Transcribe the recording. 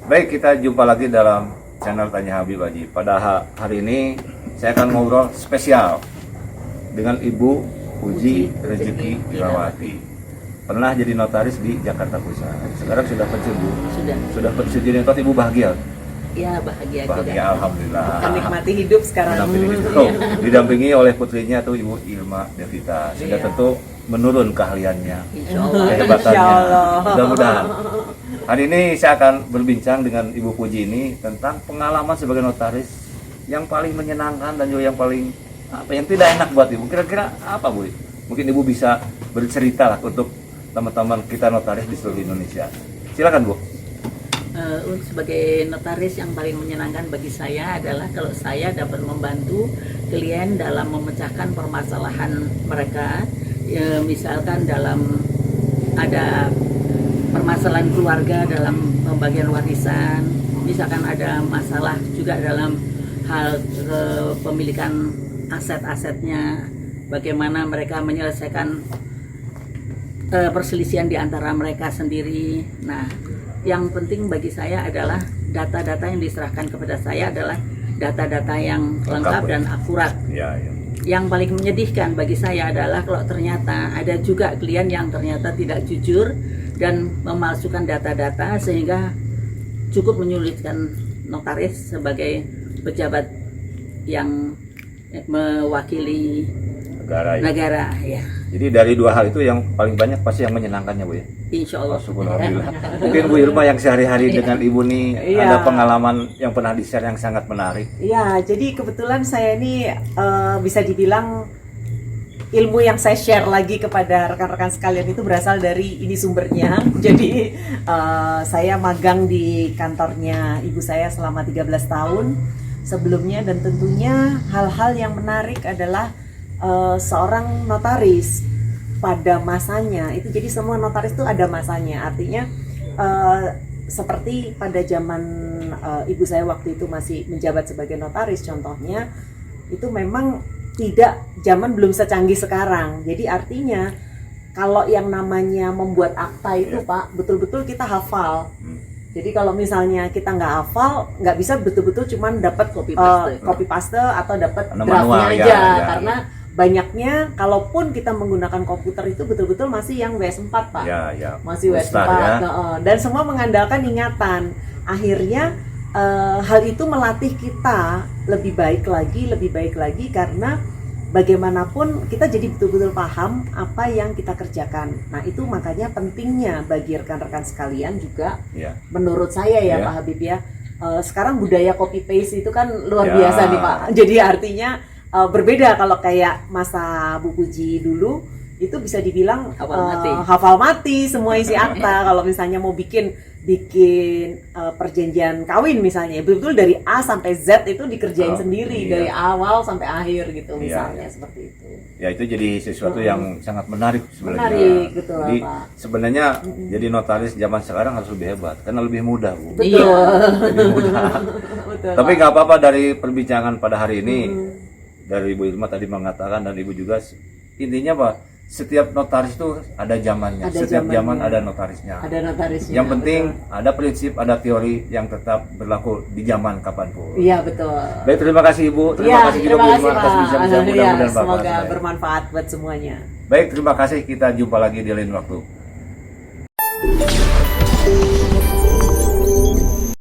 Baik, kita jumpa lagi dalam channel Tanya Habib Haji. Pada hari ini saya akan ngobrol spesial dengan Ibu Puji Rezeki Irawati. Pernah jadi notaris di Jakarta Pusat. Sekarang sudah pensiun, Bu. Sudah pensiun. Jadi notaris, Ibu bahagia? Ya, bahagia Bahagia, alhamdulillah. Menikmati hidup sekarang. Didampingi oleh putrinya tuh Ibu Irma Devita. Sudah tentu menurun keahliannya, kehebatannya. Mudah-mudahan. Hari ini saya akan berbincang dengan Ibu Puji ini tentang pengalaman sebagai notaris yang paling menyenangkan dan juga yang paling yang tidak enak buat Ibu. Kira-kira apa, Bu? Mungkin Ibu bisa bercerita lah untuk teman-teman kita notaris di seluruh Indonesia. Silakan, Bu. Sebagai notaris yang paling menyenangkan bagi saya adalah kalau saya dapat membantu klien dalam memecahkan permasalahan mereka. Misalkan dalam ada permasalahan keluarga dalam pembagian warisan, misalkan ada masalah juga dalam hal kepemilikan aset-asetnya, bagaimana mereka menyelesaikan perselisihan di antara mereka sendiri. Nah, yang penting bagi saya adalah data-data yang diserahkan kepada saya adalah data-data yang lengkap dan akurat. Ya. Yang paling menyedihkan bagi saya adalah kalau ternyata ada juga klien yang ternyata tidak jujur dan memalsukan data-data sehingga cukup menyulitkan notaris sebagai pejabat yang mewakili negara ya. Jadi dari dua hal itu yang paling banyak pasti yang menyenangkannya, Bu ya. Insya Allah. Alhamdulillah. Mungkin Bu Irma yang sehari-hari dengan Ibu nih ada pengalaman yang pernah di-share yang sangat menarik. Iya, jadi kebetulan saya ini bisa dibilang ilmu yang saya share lagi kepada rekan-rekan sekalian itu berasal dari ini sumbernya. Jadi saya magang di kantornya ibu saya selama 13 tahun sebelumnya, dan tentunya hal-hal yang menarik adalah seorang notaris pada masanya itu. Jadi semua notaris itu ada masanya, artinya seperti pada zaman ibu saya waktu itu masih menjabat sebagai notaris contohnya, itu memang tidak, zaman belum secanggih sekarang. Jadi artinya kalau yang namanya membuat akta itu Pak, betul-betul kita hafal. Jadi kalau misalnya kita nggak hafal, nggak bisa betul-betul cuman dapat copy paste atau dapat draftnya aja, karena banyaknya kalaupun kita menggunakan komputer itu betul-betul masih yang WS4 Pak. Masih WS4 dan semua mengandalkan ingatan. Akhirnya hal itu melatih kita lebih baik lagi karena bagaimanapun kita jadi betul-betul paham apa yang kita kerjakan. Nah, itu makanya pentingnya bagi rekan-rekan sekalian juga menurut saya ya Pak Habib ya. Sekarang budaya copy paste itu kan luar biasa nih Pak. Jadi artinya berbeda kalau kayak masa Bu Puji dulu itu bisa dibilang hafal mati semua isi akta. Kalau misalnya mau bikin perjanjian kawin misalnya, betul-betul dari A sampai Z itu dikerjain sendiri dari awal sampai akhir gitu misalnya seperti itu. Ya, itu jadi sesuatu yang sangat menarik sebenarnya. Menarik, betul, jadi Pak. sebenarnya jadi notaris zaman sekarang harus lebih hebat karena lebih mudah, Bu. Betul. Lebih mudah. Betul, Tapi Pak. nggak apa-apa, dari perbincangan pada hari ini dari Ibu Irma tadi mengatakan dan Ibu juga, intinya Pak, setiap notaris itu ada zamannya. Setiap zaman ada notarisnya. Ada notarisnya. Yang penting ada prinsip, ada teori yang tetap berlaku di zaman kapanpun. Iya, betul. Baik, terima kasih Ibu. Terima kasih juga Bu Irma atas bincang-bincang mudah-mudahan semoga bermanfaat buat semuanya. Baik, terima kasih. Kita jumpa lagi di lain waktu.